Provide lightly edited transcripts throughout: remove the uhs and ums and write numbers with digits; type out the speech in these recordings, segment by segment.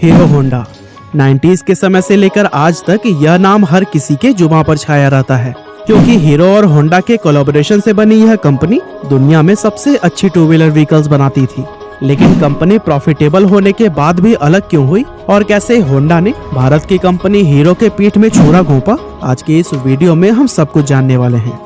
Hero Honda 90s के समय से लेकर आज तक यह नाम हर किसी के जुबान पर छाया रहता है, क्योंकि हीरो और होंडा के कोलैबोरेशन से बनी यह कंपनी दुनिया में सबसे अच्छी टू व्हीलर व्हीकल्स बनाती थी। लेकिन कंपनी प्रॉफिटेबल होने के बाद भी अलग क्यों हुई और कैसे होंडा ने भारत की कंपनी हीरो के पीठ में छुरा घोंपा, आज के इस वीडियो में हम सब कुछ जानने वाले हैं।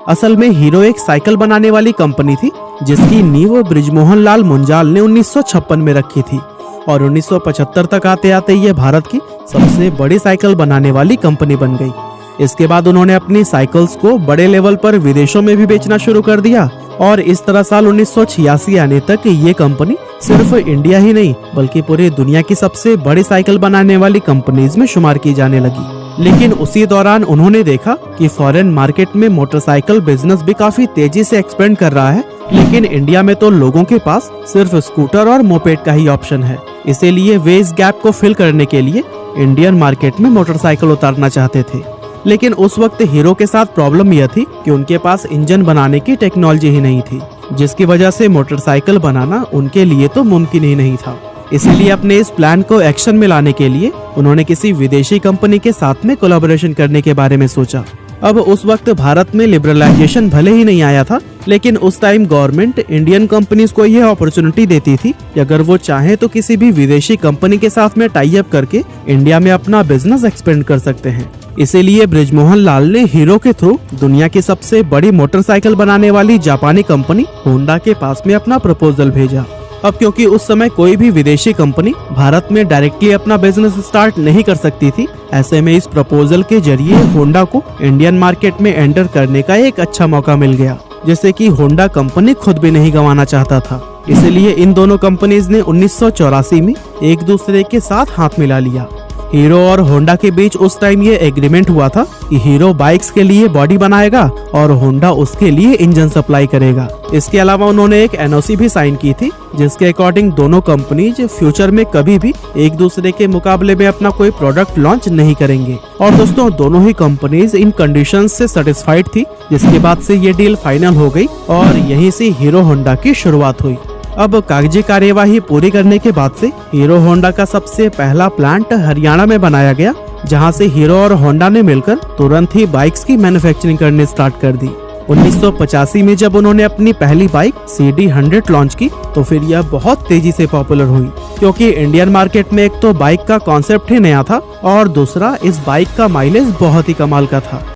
असल में हीरो एक साइकिल बनाने वाली कंपनी थी, जिसकी नींव बृजमोहन लाल मुंजाल ने 1956 में रखी थी और 1975 तक आते आते ये भारत की सबसे बड़ी साइकिल बनाने वाली कंपनी बन गई। इसके बाद उन्होंने अपनी साइकिल्स को बड़े लेवल पर विदेशों में भी बेचना शुरू कर दिया और इस तरह साल 1986 आने तक ये कंपनी सिर्फ इंडिया ही नहीं बल्कि पूरी दुनिया की सबसे बड़ी साइकिल बनाने वाली कंपनीज में शुमार की जाने लगी। लेकिन उसी दौरान उन्होंने देखा कि फॉरेन मार्केट में मोटरसाइकिल बिजनेस भी काफी तेजी से एक्सपेंड कर रहा है, लेकिन इंडिया में तो लोगों के पास सिर्फ स्कूटर और मोपेड का ही ऑप्शन है। इसीलिए वे इस गैप को फिल करने के लिए इंडियन मार्केट में मोटरसाइकिल उतारना चाहते थे। लेकिन उस वक्त हीरो के साथ प्रॉब्लम यह थी कि उनके पास इंजन बनाने की टेक्नोलॉजी ही नहीं थी, जिसकी वजह से मोटरसाइकिल बनाना उनके लिए तो मुमकिन ही नहीं था। इसीलिए अपने इस प्लान को एक्शन में लाने के लिए उन्होंने किसी विदेशी कंपनी के साथ में कोलैबोरेशन करने के बारे में सोचा। अब उस वक्त भारत में लिबरलाइजेशन भले ही नहीं आया था, लेकिन उस टाइम गवर्नमेंट इंडियन कंपनीज को यह अपॉर्चुनिटी देती थी कि अगर वो चाहे तो किसी भी विदेशी कंपनी के साथ में टाई अप करके इंडिया में अपना बिजनेस एक्सपेंड कर सकते हैं। इसीलिए बृजमोहन लाल ने हीरो के थ्रू दुनिया की सबसे बड़ी मोटरसाइकिल बनाने वाली जापानी कंपनी होंडा के पास में अपना प्रपोजल भेजा। अब क्योंकि उस समय कोई भी विदेशी कंपनी भारत में डायरेक्टली अपना बिजनेस स्टार्ट नहीं कर सकती थी, ऐसे में इस प्रपोजल के जरिए होंडा को इंडियन मार्केट में एंटर करने का एक अच्छा मौका मिल गया, जैसे कि होंडा कंपनी खुद भी नहीं गंवाना चाहता था। इसलिए इन दोनों कंपनीज ने 1984 में एक दूसरे के साथ हाथ मिला लिया। हीरो और होंडा के बीच उस टाइम ये एग्रीमेंट हुआ था कि हीरो बाइक्स के लिए बॉडी बनाएगा और होंडा उसके लिए इंजन सप्लाई करेगा। इसके अलावा उन्होंने एक एनओसी भी साइन की थी, जिसके अकॉर्डिंग दोनों कंपनीज फ्यूचर में कभी भी एक दूसरे के मुकाबले में अपना कोई प्रोडक्ट लॉन्च नहीं करेंगे। और दोस्तों, दोनों ही कंपनीज इन कंडीशंस से सेटिस्फाइड थी, जिसके बाद से ये डील फाइनल हो गई और यहीं से हीरो होंडा की शुरुआत हुई। अब कागजी कार्यवाही पूरी करने के बाद से हीरो होंडा का सबसे पहला प्लांट हरियाणा में बनाया गया, जहां से हीरो और होंडा ने मिलकर तुरंत ही बाइक्स की मैन्युफैक्चरिंग करनी स्टार्ट कर दी। 1985 में जब उन्होंने अपनी पहली बाइक CD100 लॉन्च की तो फिर यह बहुत तेजी से पॉपुलर हुई, क्योंकि इंडियन मार्केट में एक तो बाइक का कॉन्सेप्ट ही नया था और दूसरा इस बाइक का माइलेज बहुत ही कमाल का था।